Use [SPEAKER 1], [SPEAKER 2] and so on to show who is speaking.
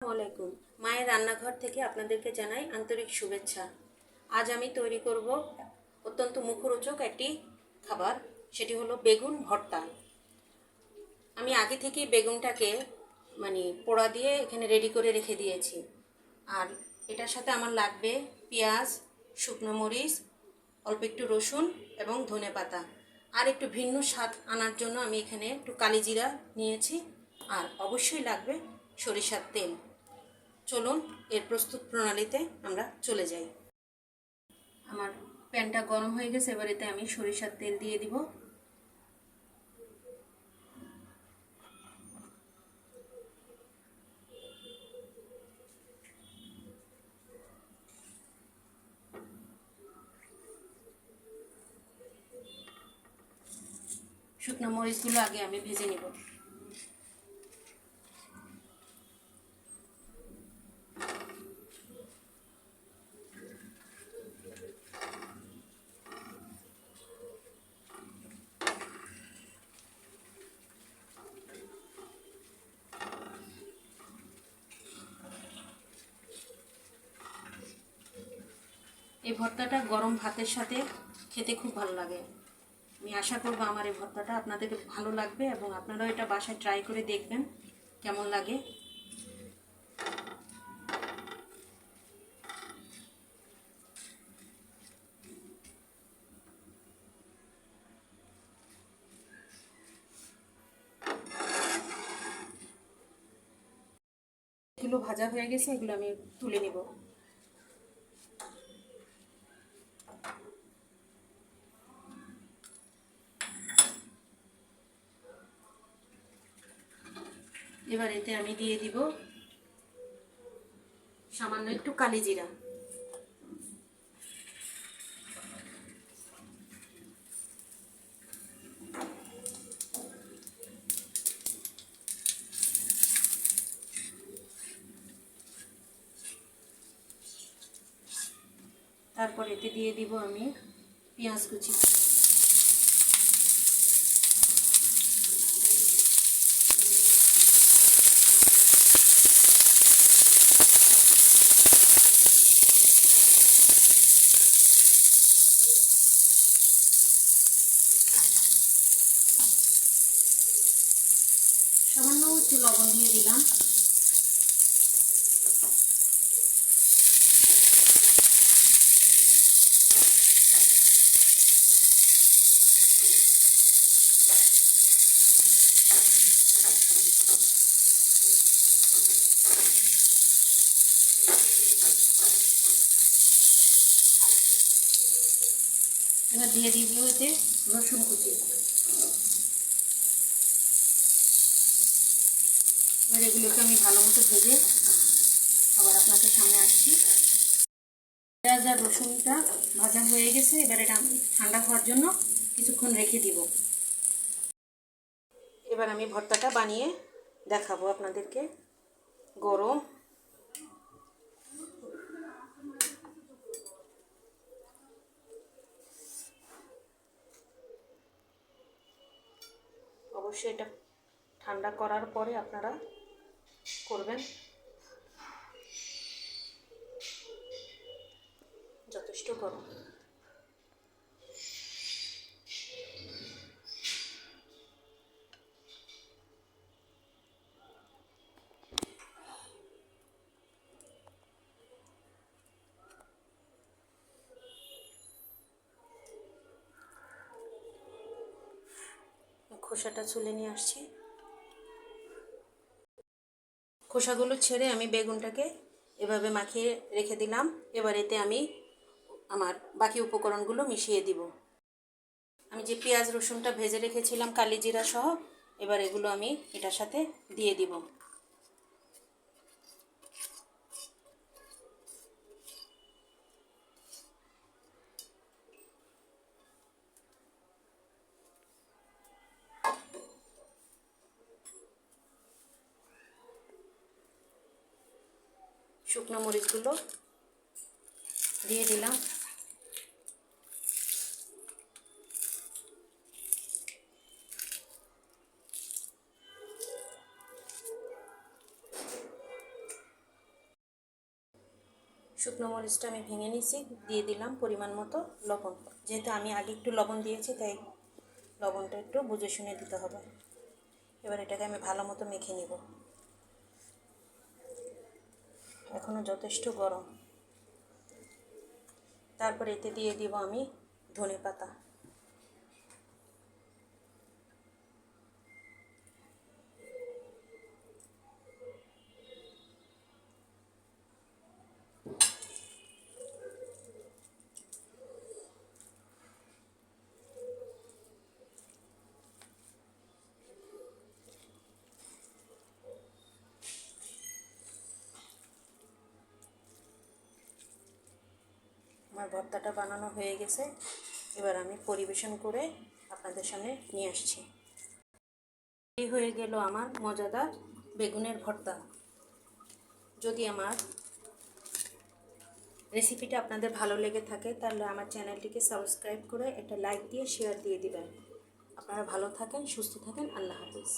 [SPEAKER 1] আসসালামাইকুম। মায়ের রান্নাঘর থেকে আপনাদেরকে জানাই আন্তরিক শুভেচ্ছা। আজ আমি তৈরি করব অত্যন্ত মুখরোচক একটি খাবার, সেটি হলো বেগুন ভর্তা। আমি আগে থেকেই বেগুনটাকে পোড়া দিয়ে এখানে রেডি করে রেখে দিয়েছি। আর এটার সাথে আমার লাগবে পেঁয়াজ, শুকনো মরিচ, অল্প একটু রসুন এবং ধনেপাতা। আর একটু ভিন্ন স্বাদ আনার জন্য আমি এখানে একটু কালিজিরা নিয়েছি। আর অবশ্যই লাগবে সরিষার তেল। চলুন এর প্রস্তুত প্রণালীতে আমরা চলে যাই। আমার প্যানটা গরম হয়ে গেছে, এবার এতে আমি সরিষার তেল দিয়ে দিব। শুকনো মরিচগুলো আগে আমি ভেজে নিব। এই ভর্তাটা গরম ভাতের সাথে খেতে খুব ভালো লাগে। আমি আশা করব আমার এই ভর্তাটা আপনাদেরকে ভালো লাগবে এবং আপনারাও এটা বাসায় ট্রাই করে দেখবেন কেমন লাগে। এগুলো ভাজা হয়ে গেছে, এগুলো আমি তুলে নিব। এবার এতে আমি দিয়ে দিব সামান্য একটু কালিজিরা। তারপর এতে দিয়ে দিব আমি পেঁয়াজ কুচি। সামান্য একটু লবণ দিয়ে দিলাম। এবার দিয়ে দিব এতে রসুন কুচি। এবার এগুলোকে আমি ভালো মতো ভেজে আবার আপনাদের সামনে আসছি। পেঁয়াজ আর রসুনটা ভাজা হয়ে গেছে, এবার এটা আমি ঠান্ডা হওয়ার জন্য কিছুক্ষণ রেখে দিব। এবার আমি ভর্তাটা বানিয়ে দেখাবো আপনাদেরকে। গরম অবশ্যই এটা ঠান্ডা করার পরে আপনারা করবেন, যথেষ্ট গরম। খোসাটা ছুলে নিয়ে আসছি। খোসাগুলো ছেড়ে আমি বেগুনটাকে এভাবে মাখিয়ে রেখে দিলাম। এবার এতে আমি আমার বাকি উপকরণগুলো মিশিয়ে দিব। আমি যে পেঁয়াজ রসুনটা ভেজে রেখেছিলাম কালিজিরা সহ, এবার এগুলো আমি এটার সাথে দিয়ে দিব। শুকনো মরিচগুলো দিয়ে দিলাম। শুকনো মরিচটা আমি ভেঙে নিয়েছি, দিয়ে দিলাম পরিমাণ মতো লবণ। যেহেতু আমি আগে একটু লবণ দিয়েছি, তাই লবণটা একটু বুঝে শুনে দিতে হবে। এবার এটাকে আমি ভালো মতো মেখে নিব। এখনও যথেষ্ট গরম। তারপর এতে দিয়ে দিব আমি ধনেপাতা। আমার ভর্তাটা বানানো হয়ে গেছে। এবার আমি পরিবেশন করে আপনাদের সামনে নিয়ে আসছি। এই হয়ে গেল আমার মজাদার বেগুনের ভর্তা। যদি আমার রেসিপিটা আপনাদের ভালো লেগে থাকে তাহলে আমার চ্যানেলটিকে সাবস্ক্রাইব করে একটা লাইক দিয়ে শেয়ার দিয়ে দিবেন। আপনারা ভালো থাকেন, সুস্থ থাকেন। আল্লাহ হাফিজ।